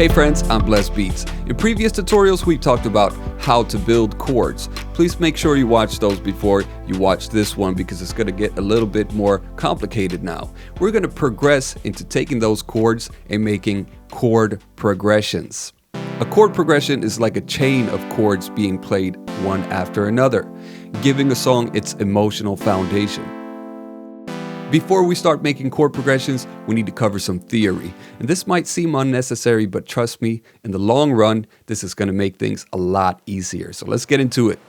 Hey friends, I'm Blessed Beats. In previous tutorials, we've talked about how to build chords. Please make sure you watch those before you watch this one because it's going to get a little bit more complicated now. We're going to progress into taking those chords and making chord progressions. A chord progression is like a chain of chords being played one after another, giving a song its emotional foundation. Before we start making chord progressions, we need to cover some theory. And this might seem unnecessary, but trust me, in the long run, this is going to make things a lot easier. So let's get into it.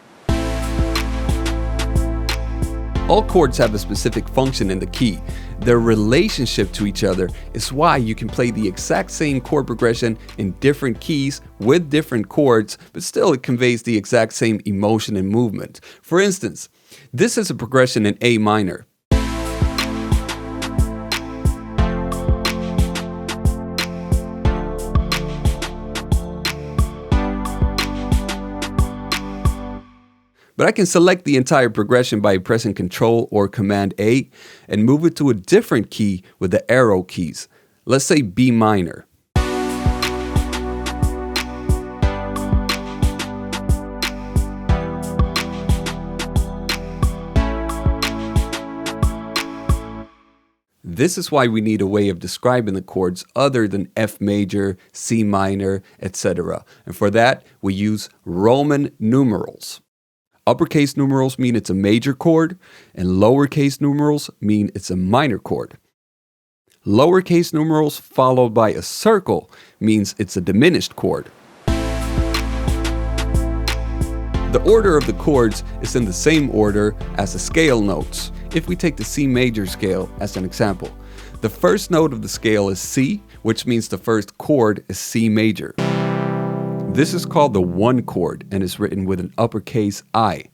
All chords have a specific function in the key. Their relationship to each other is why you can play the exact same chord progression in different keys with different chords, but still it conveys the exact same emotion and movement. For instance, this is a progression in A minor. But I can select the entire progression by pressing Ctrl or Command A and move it to a different key with the arrow keys. Let's say B minor. This is why we need a way of describing the chords other than F major, C minor, etc. And for that, we use Roman numerals. Uppercase numerals mean it's a major chord, and lowercase numerals mean it's a minor chord. Lowercase numerals followed by a circle means it's a diminished chord. The order of the chords is in the same order as the scale notes. If we take the C major scale as an example, the first note of the scale is C, which means the first chord is C major. This is called the 1 chord and is written with an uppercase I.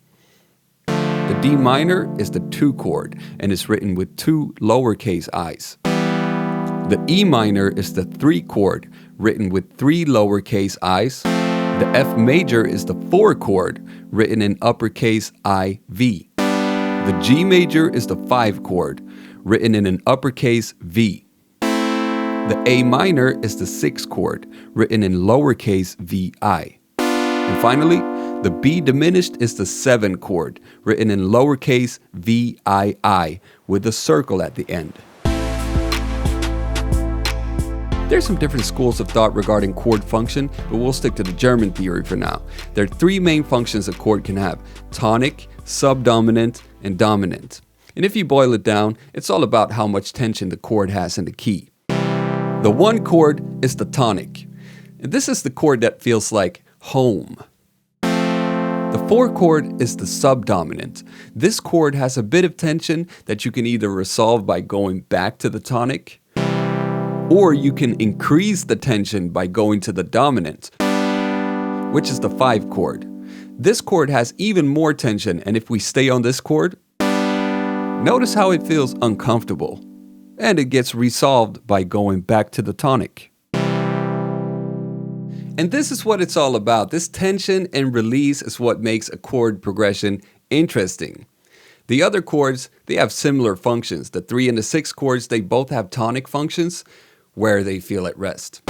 The D minor is the 2 chord and is written with 2 lowercase i's. The E minor is the 3 chord written with 3 lowercase i's. The F major is the 4 chord written in uppercase IV. The G major is the 5 chord written in an uppercase V. The A minor is the 6 chord, written in lowercase vi. And finally, the B diminished is the 7 chord, written in lowercase VII, with a circle at the end. There's some different schools of thought regarding chord function, but we'll stick to the German theory for now. There are 3 main functions a chord can have: tonic, subdominant, and dominant. And if you boil it down, it's all about how much tension the chord has in the key. The 1 chord is the tonic. And this is the chord that feels like home. The 4 chord is the subdominant. This chord has a bit of tension that you can either resolve by going back to the tonic, or you can increase the tension by going to the dominant, which is the 5 chord. This chord has even more tension, and if we stay on this chord, notice how it feels uncomfortable. And it gets resolved by going back to the tonic. And this is what it's all about. This tension and release is what makes a chord progression interesting. The other chords, they have similar functions. The 3 and the 6 chords, they both have tonic functions where they feel at rest.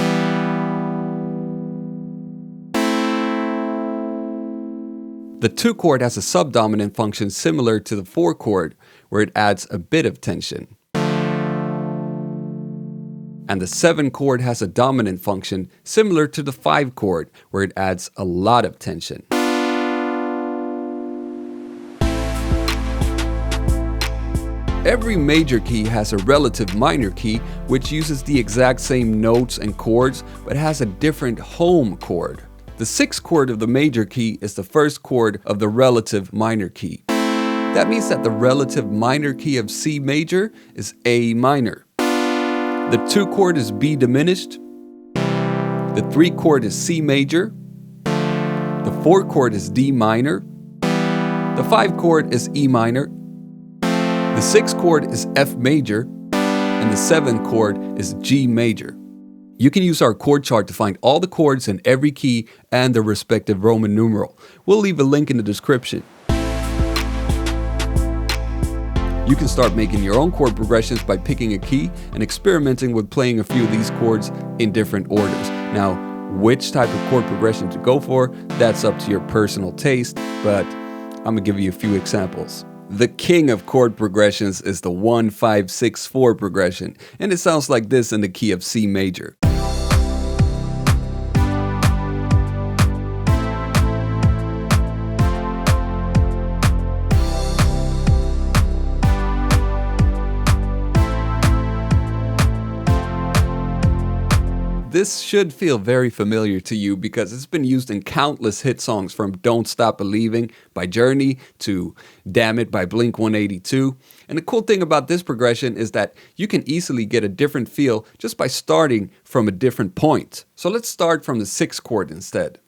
The 2 chord has a subdominant function similar to the 4 chord where it adds a bit of tension. And the 7 chord has a dominant function similar to the 5 chord where it adds a lot of tension. Every major key has a relative minor key which uses the exact same notes and chords but has a different home chord. The 6th chord of the major key is the first chord of the relative minor key. That means that the relative minor key of C major is A minor. The 2 chord is B diminished. The 3 chord is C major. The 4 chord is D minor. The 5 chord is E minor. The 6 chord is F major. And the 7 chord is G major. You can use our chord chart to find all the chords in every key and their respective Roman numeral. We'll leave a link in the description. You can start making your own chord progressions by picking a key and experimenting with playing a few of these chords in different orders. Now, which type of chord progression to go for, that's up to your personal taste, but I'm gonna give you a few examples. The king of chord progressions is the 1-5-6-4 progression, and it sounds like this in the key of C major. This should feel very familiar to you because it's been used in countless hit songs, from Don't Stop Believing by Journey to Damn It by Blink-182. And the cool thing about this progression is that you can easily get a different feel just by starting from a different point. So let's start from the 6th chord instead.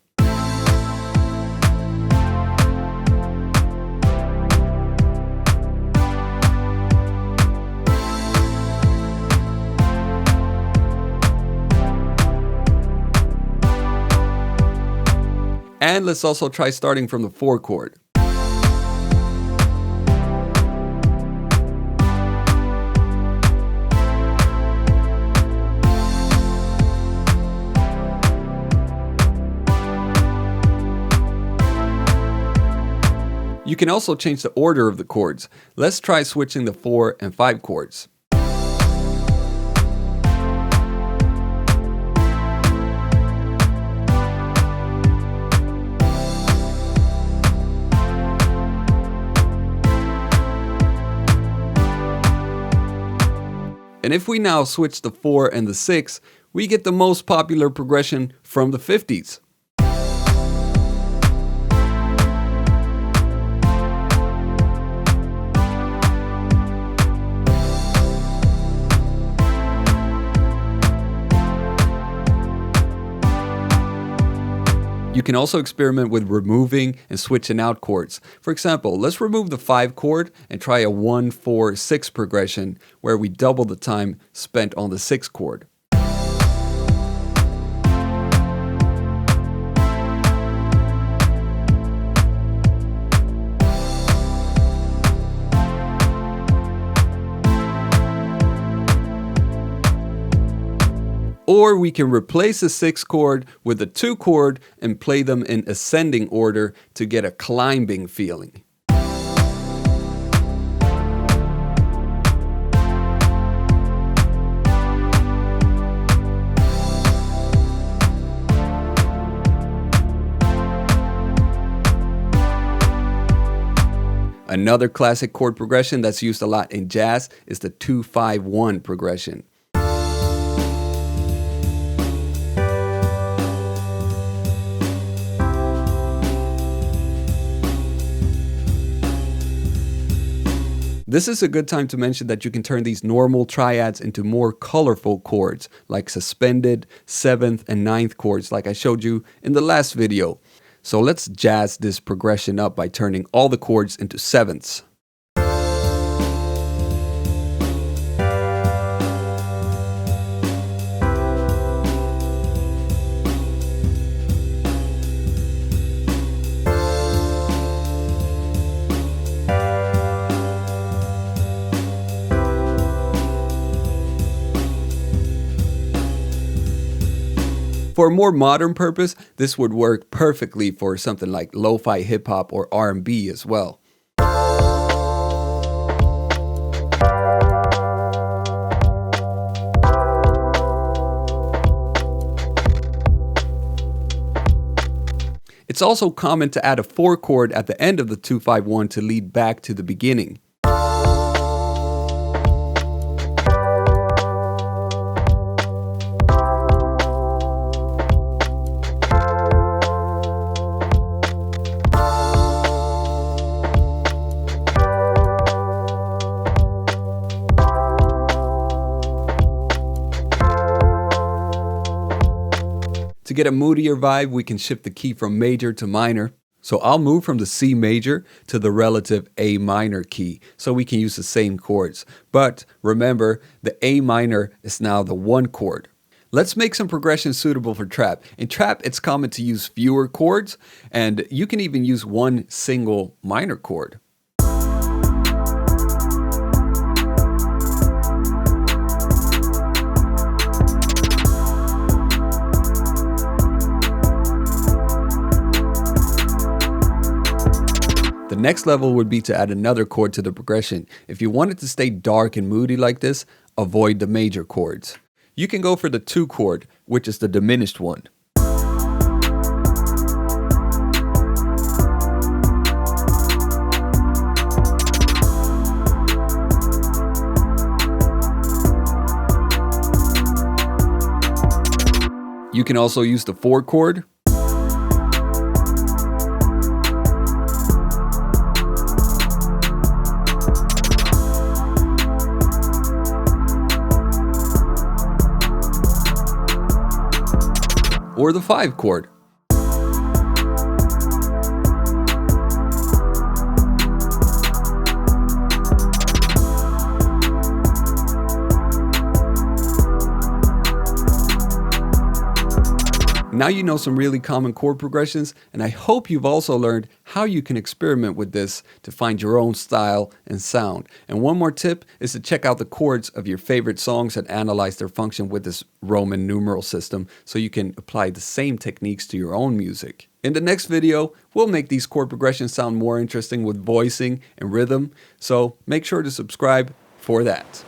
And let's also try starting from the 4 chord. You can also change the order of the chords. Let's try switching the 4 and 5 chords. And if we now switch the 4 and the 6, we get the most popular progression from the 50s. You can also experiment with removing and switching out chords. For example, let's remove the 5 chord and try a 1-4-6 progression where we double the time spent on the 6 chord. Or we can replace the 6th chord with the 2 chord and play them in ascending order to get a climbing feeling. Another classic chord progression that's used a lot in jazz is the 2-5-1 progression. This is a good time to mention that you can turn these normal triads into more colorful chords, like suspended 7th and 9th chords like I showed you in the last video. So let's jazz this progression up by turning all the chords into 7ths. For a more modern purpose, this would work perfectly for something like lo-fi hip-hop or R&B as well. It's also common to add a 4 chord at the end of the 2-5-1 to lead back to the beginning. To get a moodier vibe, we can shift the key from major to minor. So I'll move from the C major to the relative A minor key, so we can use the same chords. But remember, the A minor is now the 1 chord. Let's make some progressions suitable for trap. In trap, it's common to use fewer chords, and you can even use one single minor chord. next level would be to add another chord to the progression. If you want it to stay dark and moody like this, avoid the major chords. You can go for the 2 chord, which is the diminished one. You can also use the 4 chord. Or the 5 chord. Now you know some really common chord progressions, and I hope you've also learned how you can experiment with this to find your own style and sound. And one more tip is to check out the chords of your favorite songs and analyze their function with this Roman numeral system so you can apply the same techniques to your own music. In the next video, we'll make these chord progressions sound more interesting with voicing and rhythm, so make sure to subscribe for that.